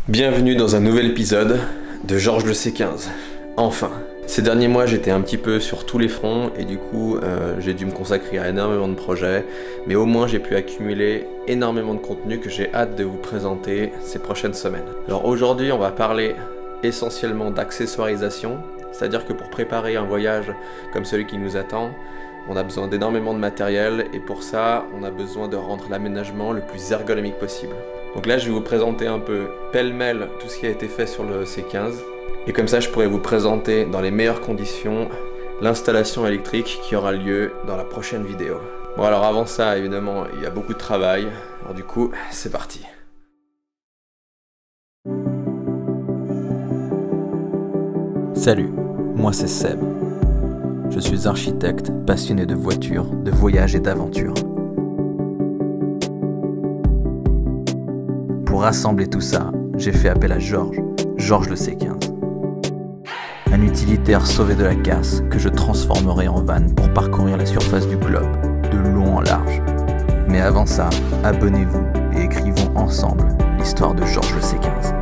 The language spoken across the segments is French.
Bienvenue dans un nouvel épisode de Georges le C15. Enfin, ces derniers mois j'étais un petit peu sur tous les fronts et du coup j'ai dû me consacrer à énormément de projets, mais au moins j'ai pu accumuler énormément de contenu que j'ai hâte de vous présenter ces prochaines semaines. Alors aujourd'hui on va parler essentiellement d'accessoirisation, c'est-à-dire que pour préparer un voyage comme celui qui nous attend, on a besoin d'énormément de matériel et pour ça on a besoin de rendre l'aménagement le plus ergonomique possible. Donc là je vais vous présenter un peu pêle-mêle tout ce qui a été fait sur le C15 et comme ça je pourrai vous présenter dans les meilleures conditions l'installation électrique qui aura lieu dans la prochaine vidéo. Bon alors avant ça évidemment il y a beaucoup de travail, alors du coup c'est parti. Salut, moi c'est Seb. Je suis architecte, passionné de voitures, de voyages et d'aventures. Pour rassembler tout ça, j'ai fait appel à Georges le C15. Un utilitaire sauvé de la casse que je transformerai en van pour parcourir la surface du globe, de long en large. Mais avant ça, abonnez-vous et écrivons ensemble l'histoire de Georges le C15.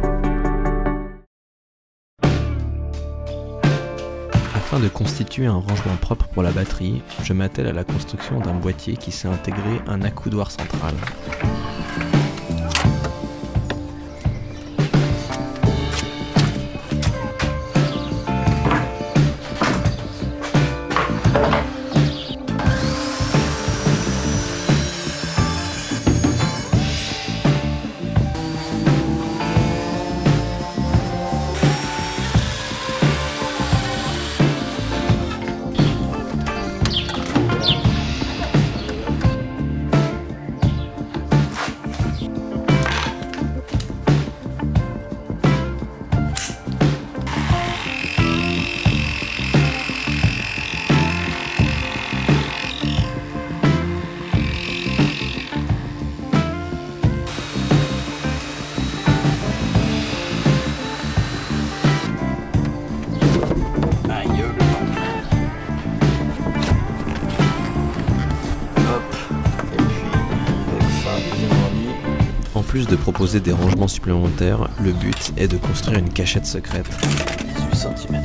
Afin de constituer un rangement propre pour la batterie, je m'attelle à la construction d'un boîtier qui s'est intégré un accoudoir central. En plus de proposer des rangements supplémentaires, le but est de construire une cachette secrète. 18 cm.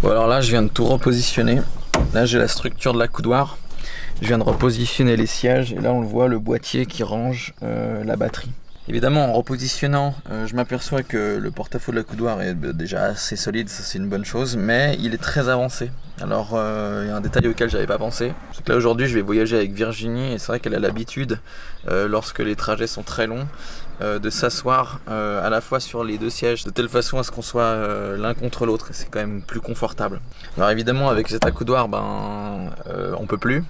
Bon alors là je viens de tout repositionner. Là j'ai la structure de l'accoudoir. Je viens de repositionner les sièges et là on le voit, le boîtier qui range la batterie. Évidemment en repositionnant je m'aperçois que le porte-à-faux de l'accoudoir est déjà assez solide, ça c'est une bonne chose, mais il est très avancé. Alors il y a un détail auquel j'avais pas pensé, c'est que là aujourd'hui je vais voyager avec Virginie et c'est vrai qu'elle a l'habitude lorsque les trajets sont très longs de s'asseoir à la fois sur les deux sièges de telle façon à ce qu'on soit l'un contre l'autre, c'est quand même plus confortable. Alors évidemment avec cet accoudoir on peut plus,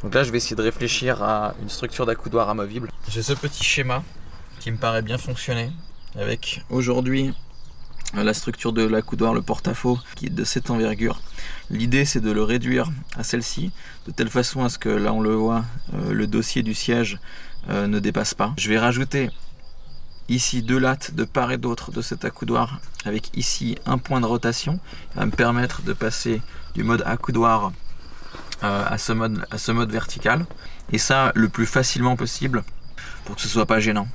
donc là je vais essayer de réfléchir à une structure d'accoudoir amovible. J'ai ce petit schéma qui me paraît bien fonctionner avec aujourd'hui la structure de l'accoudoir, le porte-à-faux qui est de cette envergure. L'idée c'est de le réduire à celle-ci de telle façon à ce que là on le voit, le dossier du siège ne dépasse pas. Je vais rajouter ici 2 lattes de part et d'autre de cet accoudoir, avec ici un point de rotation, qui va me permettre de passer du mode accoudoir à ce mode vertical, et ça le plus facilement possible pour que ce soit pas gênant.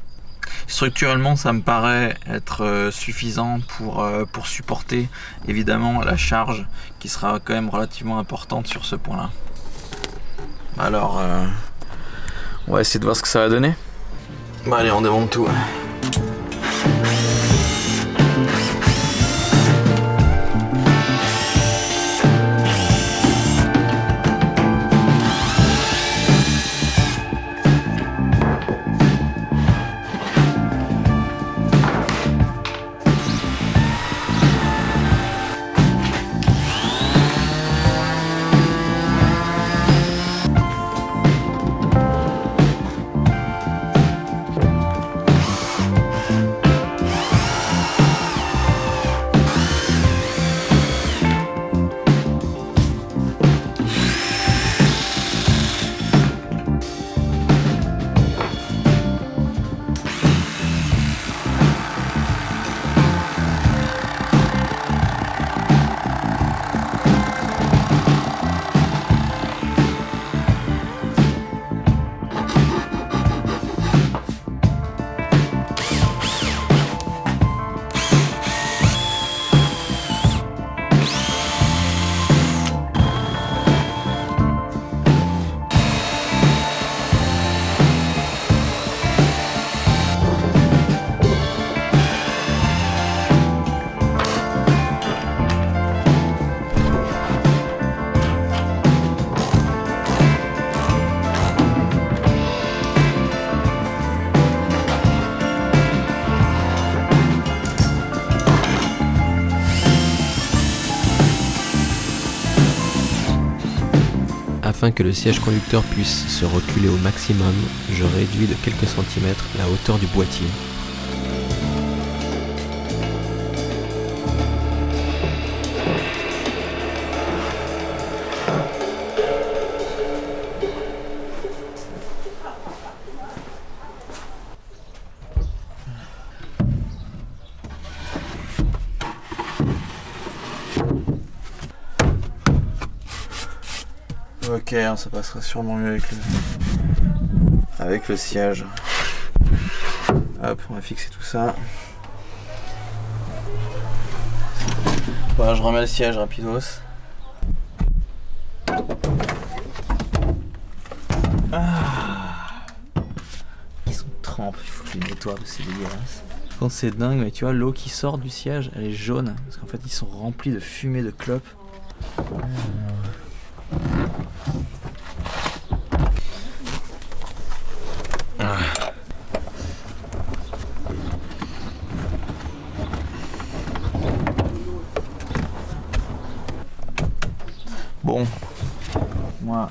Structurellement, ça me paraît être suffisant pour supporter évidemment la charge qui sera quand même relativement importante sur ce point là. Alors on va essayer de voir ce que ça va donner. Bon allez, on démonte tout. Afin que le siège conducteur puisse se reculer au maximum, je réduis de quelques centimètres la hauteur du boîtier. Ok, ça passera sûrement mieux avec le siège. Hop, on va fixer tout ça. Voilà, je remets le siège rapidos. Ils sont trempes, il faut que je les nettoie parce que c'est dégueulasse. Quand c'est dingue, mais tu vois, l'eau qui sort du siège, elle est jaune. Parce qu'en fait, ils sont remplis de fumée de clopes. Bon, moi,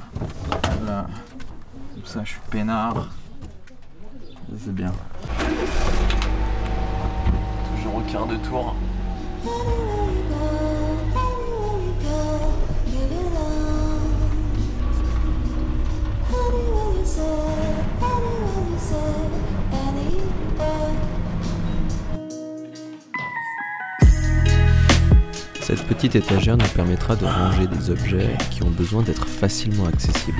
là, comme ça, je suis peinard. C'est bien. Toujours au quart de tour. Cette petite étagère nous permettra de ranger des objets qui ont besoin d'être facilement accessibles.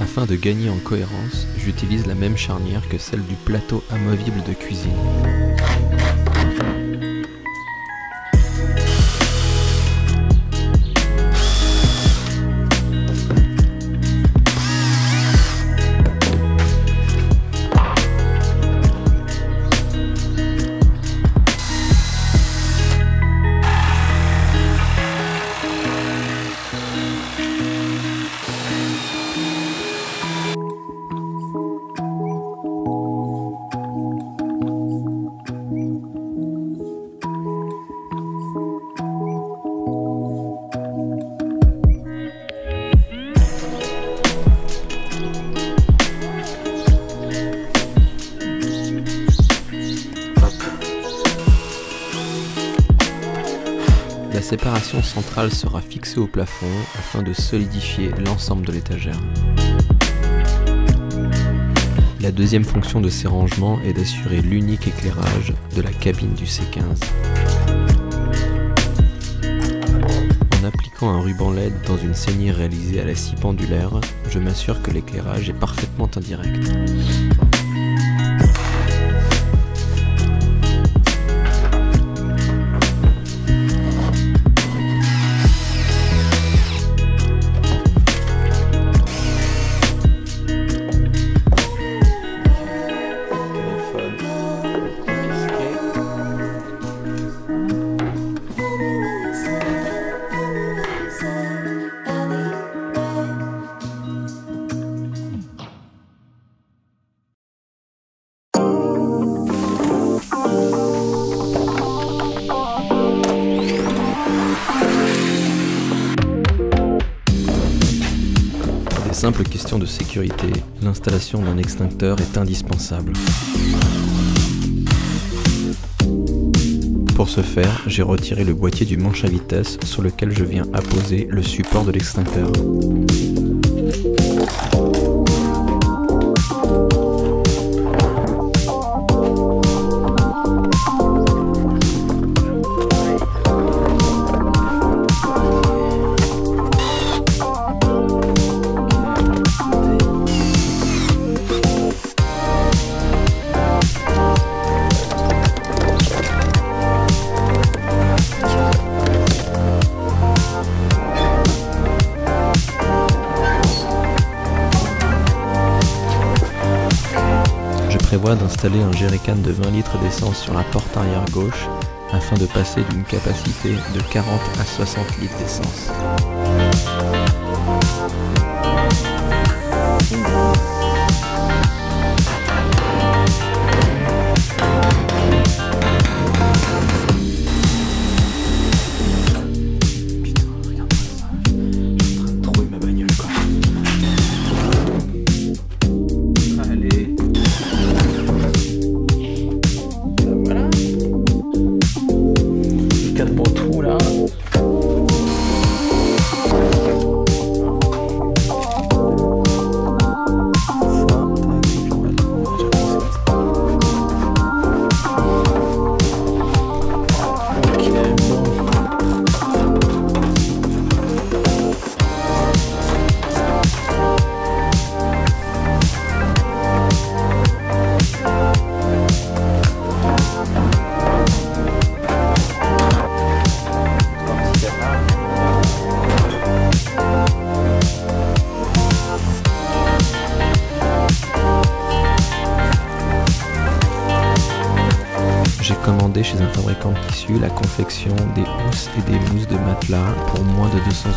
Afin de gagner en cohérence, j'utilise la même charnière que celle du plateau amovible de cuisine. séparation centrale sera fixée au plafond afin de solidifier l'ensemble de l'étagère. La deuxième fonction de ces rangements est d'assurer l'unique éclairage de la cabine du C15. En appliquant un ruban LED dans une saignée réalisée à la scie pendulaire, je m'assure que l'éclairage est parfaitement indirect. Simple question de sécurité, l'installation d'un extincteur est indispensable. Pour ce faire, j'ai retiré le boîtier du manche à vitesse sur lequel je viens apposer le support de l'extincteur. Prévoit d'installer un jerrycan de 20 litres d'essence sur la porte arrière gauche afin de passer d'une capacité de 40 à 60 litres d'essence. J'ai commandé chez un fabricant de tissus la confection des housses et des mousses de matelas pour moins de 200 €.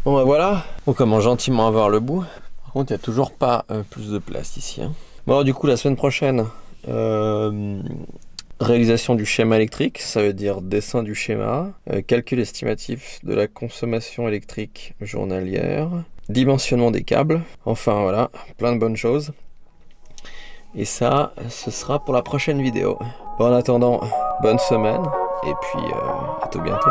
Bon bah voilà, on commence gentiment à voir le bout. Par contre il n'y a toujours pas plus de place ici. Hein. Bon alors du coup la semaine prochaine, réalisation du schéma électrique, ça veut dire dessin du schéma, calcul estimatif de la consommation électrique journalière, dimensionnement des câbles, enfin voilà, plein de bonnes choses. Et ça, ce sera pour la prochaine vidéo. Bon en attendant, bonne semaine, et puis à tout bientôt.